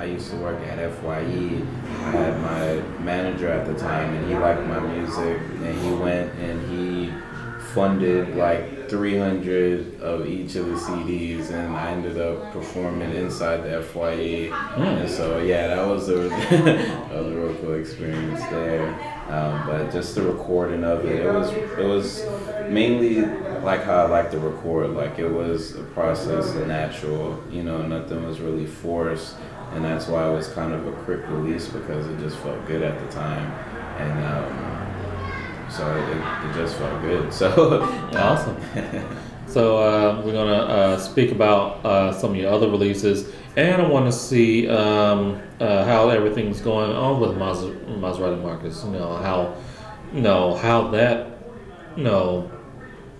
I used to work at FYE. I had my manager at the time, and he liked my music, and he went and he funded like 300 of each of the CDs, and I ended up performing inside the FYE. And so yeah, that was a that was a real cool experience there. But just the recording of it, it was mainly like how I like to record. Like it was a process, natural. You know, nothing was really forced, and that's why it was kind of a quick release because it just felt good at the time, and. So it just felt good. So awesome. So we're gonna speak about some of your other releases, and I want to see how everything's going on with Maserati Marcus. How that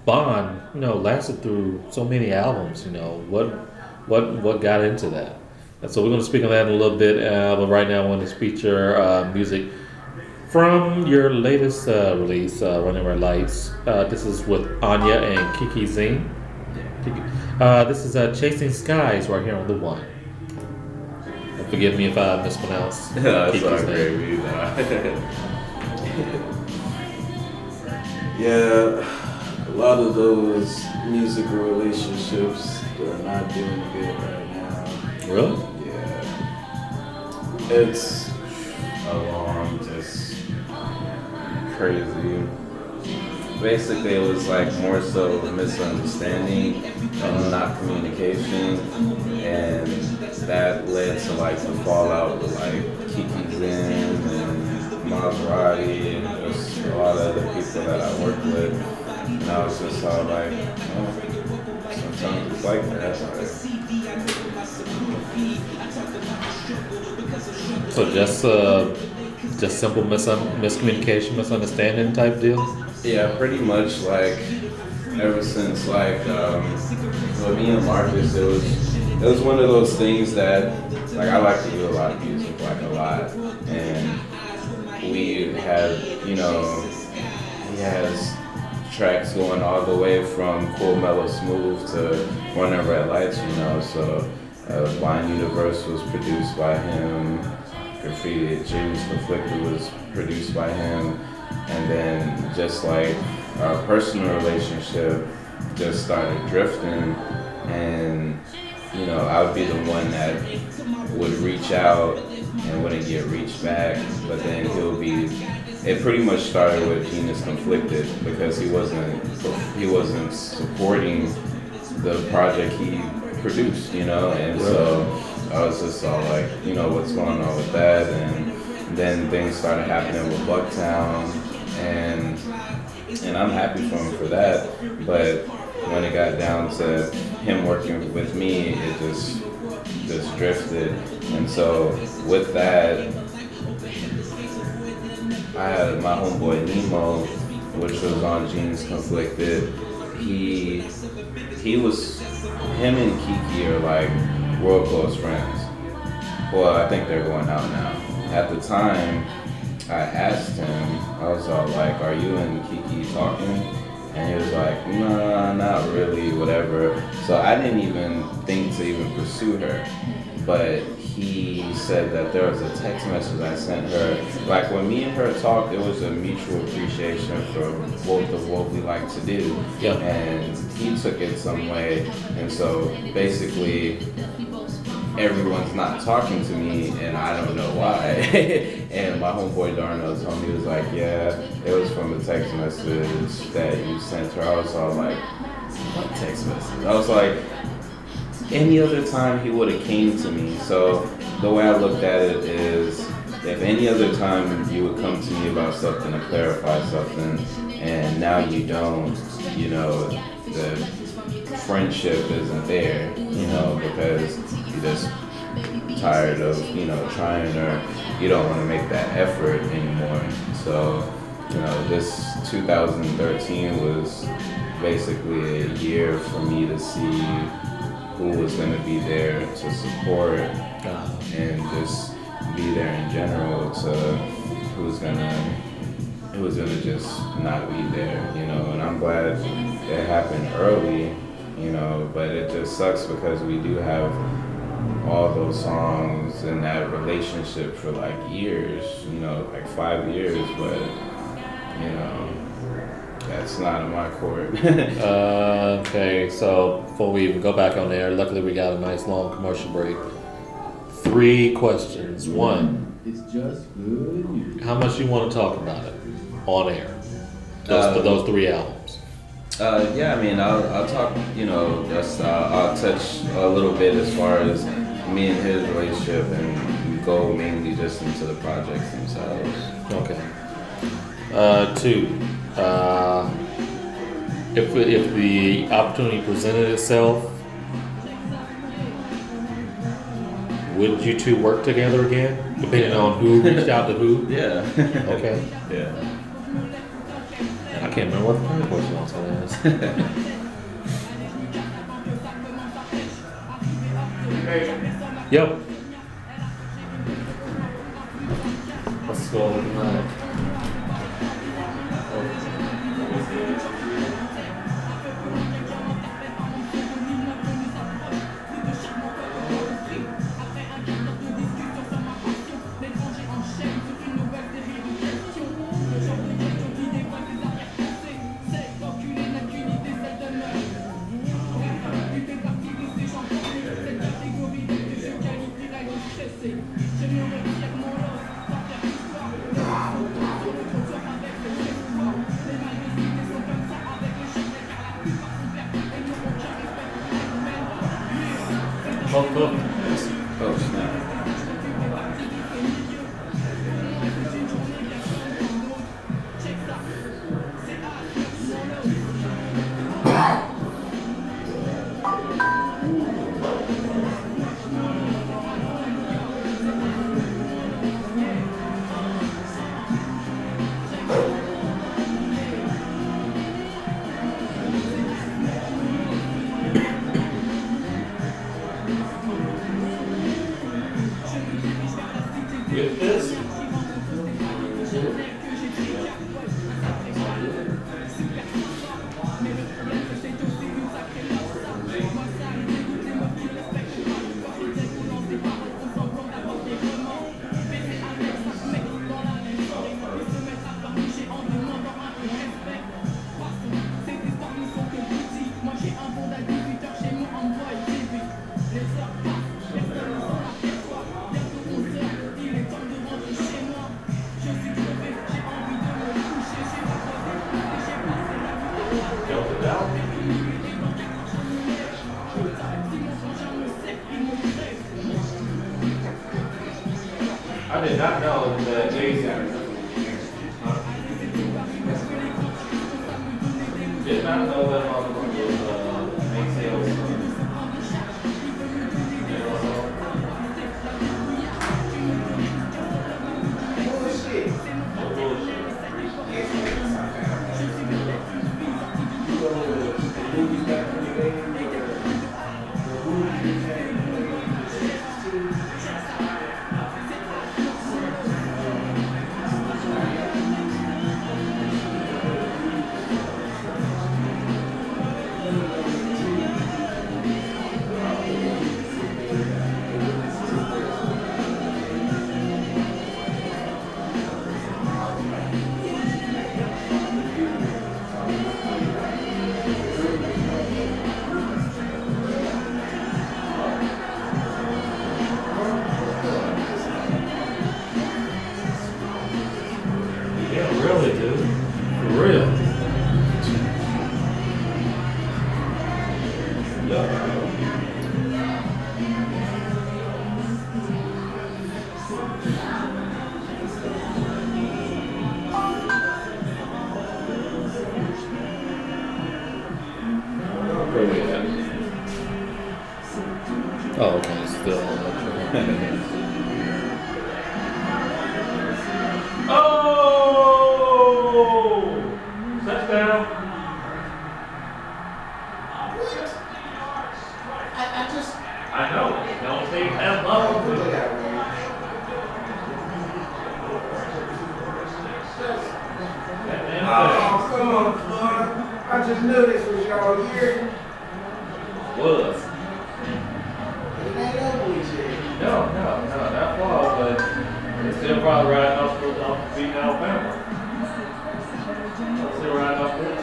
bond lasted through so many albums. What got into that. And so we're gonna speak on that in a little bit. But right now I want to feature music from your latest release, Running Red Lights. This is with Anya and Kiki Zine. This is Chasing Skies right here on the one. And forgive me if I mispronounce Kiki's name. Yeah, a lot of those musical relationships are not doing good right now. Really? Yeah. It's a long, just crazy. Basically, it was like more so misunderstanding and not communication, and that led to like the fallout with like Kiki Zen and Maserati and just a lot of other people that I worked with. And I was just all like, oh, sometimes it's like that. So just simple miscommunication, misunderstanding type deal? Yeah, pretty much. Like ever since like with me and Marcus, it was one of those things that like I like to do a lot of music, like a lot, and we had he has tracks going all the way from Cool Mellow Smooth to Running Red Lights, so Blind Universe was produced by him. Graffiti at James Conflicted was produced by him, and then just like our personal relationship just started drifting, and I would be the one that would reach out and wouldn't get reached back, but then it pretty much started with Penis Conflicted because he wasn't supporting the project he produced, and so I was just all like, what's going on with that? And then things started happening with Bucktown, and I'm happy for him for that. But when it got down to him working with me, it just drifted. And so with that, I had my homeboy Nemo, which was on Genes Conflicted. Him and Kiki are like world close friends. Well, I think they're going out now. At the time, I asked him, I was all like, are you and Kiki talking? And he was like, nah, not really, whatever. So I didn't even think to even pursue her. But he said that there was a text message I sent her. Like when me and her talked, it was a mutual appreciation for both of what we like to do. Yeah. And he took it some way. And so basically, everyone's not talking to me, and I don't know why. And my homeboy Darnell told me, he was like, yeah, it was from a text message that you sent her. I was all like, what text message? I was like, any other time he would have came to me. So the way I looked at it is, if any other time you would come to me about something to clarify something, and now you don't, the friendship isn't there, because you're just tired of, trying, or you don't want to make that effort anymore. So, this 2013 was basically a year for me to see who was going to be there to support and just be there in general to who's gonna just not be there, and I'm glad it happened early, but it just sucks because we do have all those songs and that relationship for like years, you know, like 5 years, but you know, that's not in my court. Okay, so before we even go back on there, luckily we got a nice long commercial break. 3 questions. 1, It's just good news. how much you want to talk about it on air? Those 3 albums. Yeah, I mean, I'll talk, you know, just I'll touch a little bit as far as me and his relationship, and go mainly just into the projects themselves. Okay. 2, if the opportunity presented itself, would you 2 work together again, depending on who reached out to who? Yeah. Okay. Yeah. I can't remember what the first question was. Yo. Let's go. Oh, snap. With this, I did not know that Jay-Z did not know that motherfucker was make sales. Bullshit. No bullshit. You go to the movies back in the day, the movies became Yeah, really, dude. For real. Where we at? Oh, okay, still on that. Oh! Touchdown. I know. Don't take that long. Oh, come on, Florida. I just knew this was y'all year. Was. It ain't over yet. beating Alabama. They're right off there.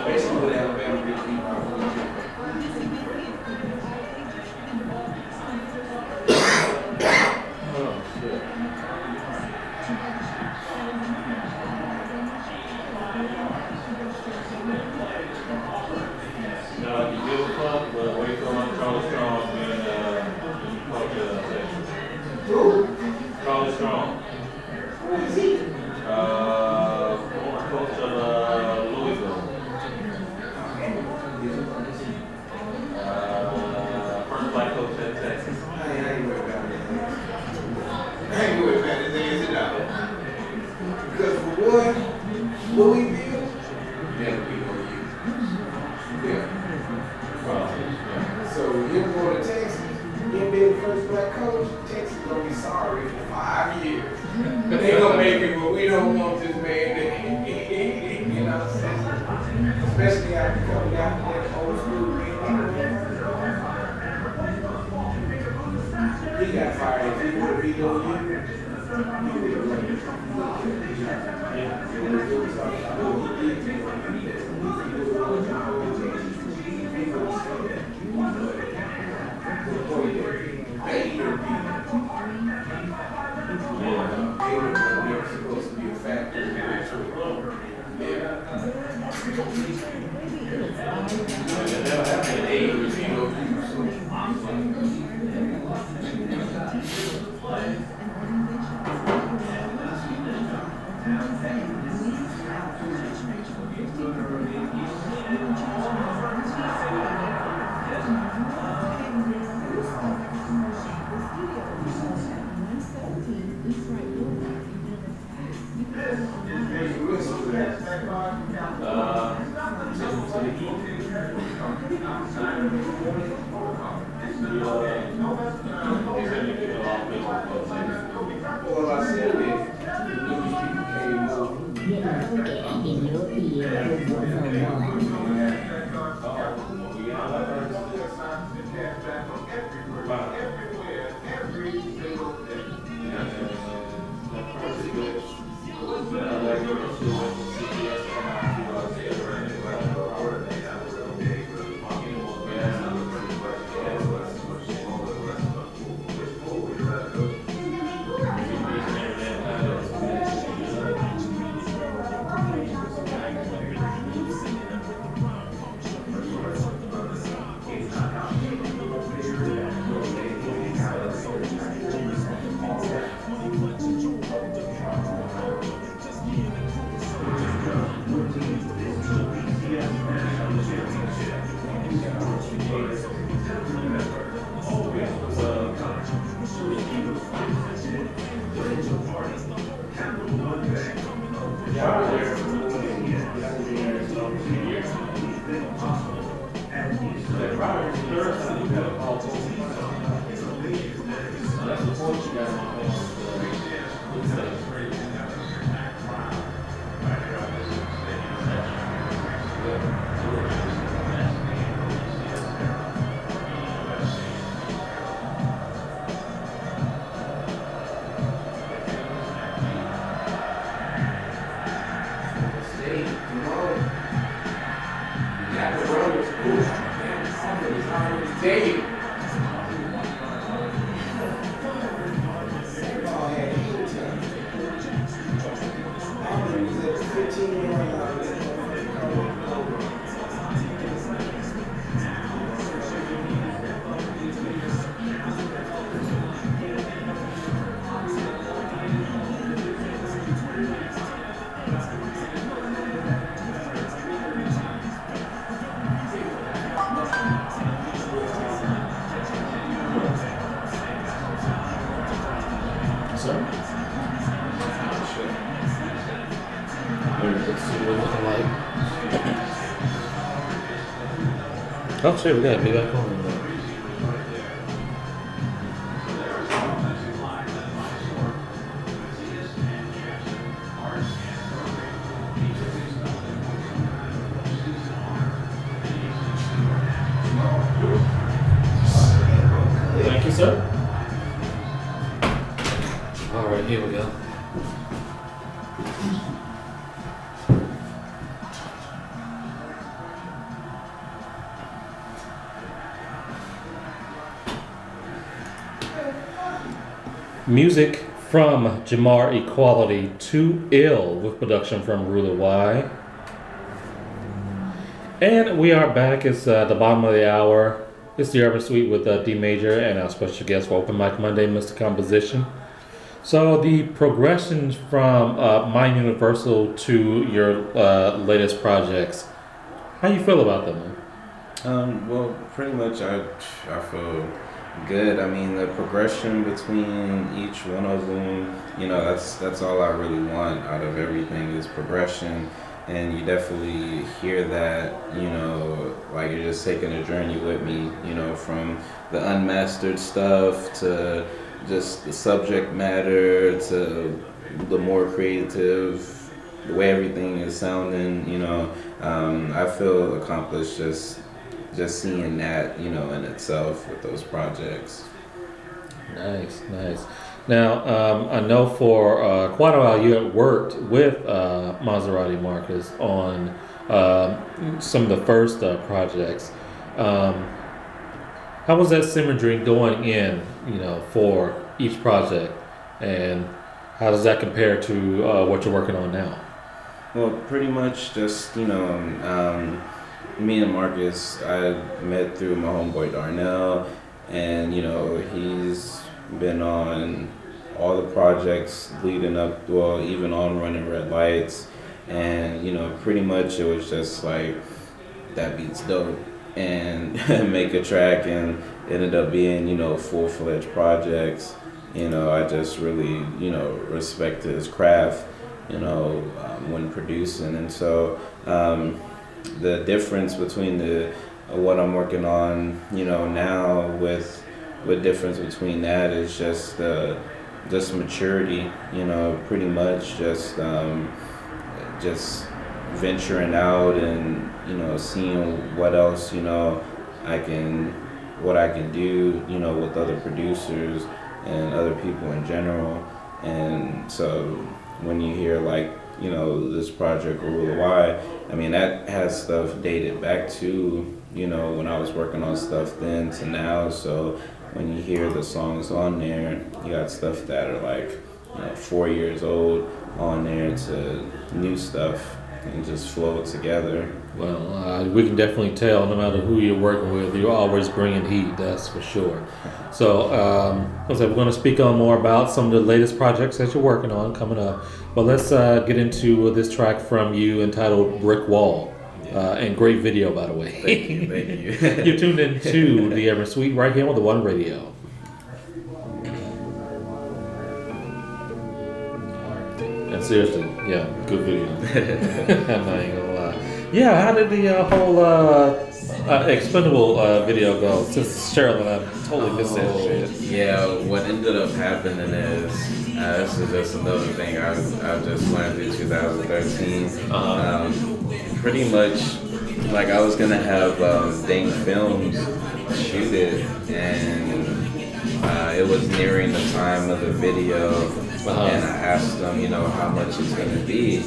Basically, what Alabama did beat Oh, shit. No, you give a fuck, but wait till Charlie Strong and Charlie Strong. Who is he? Coach of Louisville. First black coach at Texas. I ain't worried about that. I ain't worried about his ass at all. Because for one, Louisville, never beat on you. Yeah. So him going to Texas, him being the first black coach, Texas gonna be sorry for 5 years. They gonna make it, but we don't want this man. You know what I'm saying? Especially after coming out of that old school man. He got fired. If he would have beat on you, he would have won. Never supposed to be a factor in that. Yeah. That never happened in age, you know. Well, I said that these people came over. Oh shit, we gotta be back on. Thank you, sir. All right, here we go. Music from Jamar Equality, Too Ill, with production from Ruler Y. And we are back. It's the bottom of the hour. It's the Urban Suite with D Major and our special guest for Open Mic Monday, Mr. Composition. So the progressions from Mind Universal to your latest projects, how you feel about them, man? Well, pretty much I feel good. I mean, the progression between each one of them, you know, that's all I really want out of everything is progression. And you definitely hear that, you know, like you're just taking a journey with me, you know, from the unmastered stuff to just the subject matter to the more creative, the way everything is sounding, you know. I feel accomplished just seeing that, you know, in itself with those projects. Nice. Now, I know for quite a while you had worked with Maserati Marcus on some of the first projects. How was that symmetry going in, you know, for each project, and how does that compare to what you're working on now? Well, pretty much just, you know, me and Marcus, I met through my homeboy Darnell, and, you know, he's been on all the projects leading up, well, even on Running Red Lights, and, you know, pretty much it was just like, that beat's dope, and make a track, and it ended up being, you know, full-fledged projects. You know, I just really, you know, respected his craft, you know, when producing, and so the difference between what I'm working on, you know, now with difference between that is just maturity, you know, pretty much just venturing out and, you know, seeing what else, you know, what I can do, you know, with other producers and other people in general. And so when you hear like, you know, this project Rule Y, I mean, that has stuff dated back to, you know, when I was working on stuff then to now. So when you hear the songs on there, you got stuff that are like, you know, 4 years old on there to new stuff, and just flow together. Well, we can definitely tell, no matter who you're working with, you're always bringing heat, that's for sure. So, we're going to speak on more about some of the latest projects that you're working on coming up. But let's get into this track from you entitled Brick Wall. And great video, by the way. Thank you. You're tuned into the Urban Suite right here on the One Radio. And seriously, yeah, good video. I'm not even gonna lie. Yeah, how did the whole Expendable video go? Just Cheryl and I totally missed that shit. Yeah, what ended up happening is, this is just another thing I've just learned in 2013. Pretty much, like I was gonna have Dane Films shoot it, and it was nearing the time of the video, and I asked them, you know, how much it's gonna be,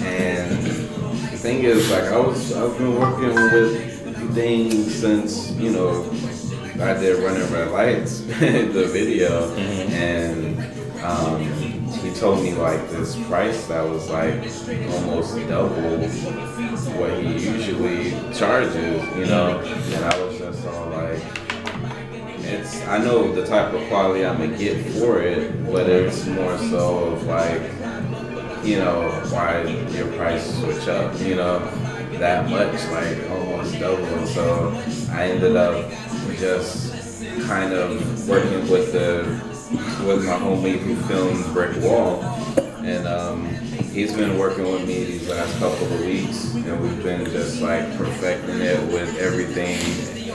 and the thing is, like I've been working with Dane since, you know, I did Running Red Lights, the video, and he told me like this price that was like almost double what he usually charges, you know, and I was just all like, I know the type of quality I'm gonna get for it, but it's more so of like, you know, why your price switch up, you know, that much, like almost double. And so I ended up just kind of working with my homie who filmed Brick Wall, and he's been working with me these last couple of weeks, and we've been just like perfecting it with everything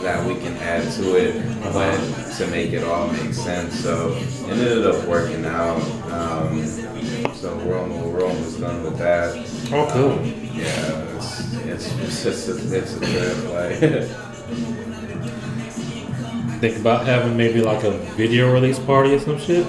that we can add to it, but to make it all make sense. So it ended up working out. So we're almost done with that. Oh, cool. Yeah, it's a trip. Like, think about having maybe like a video release party or some shit?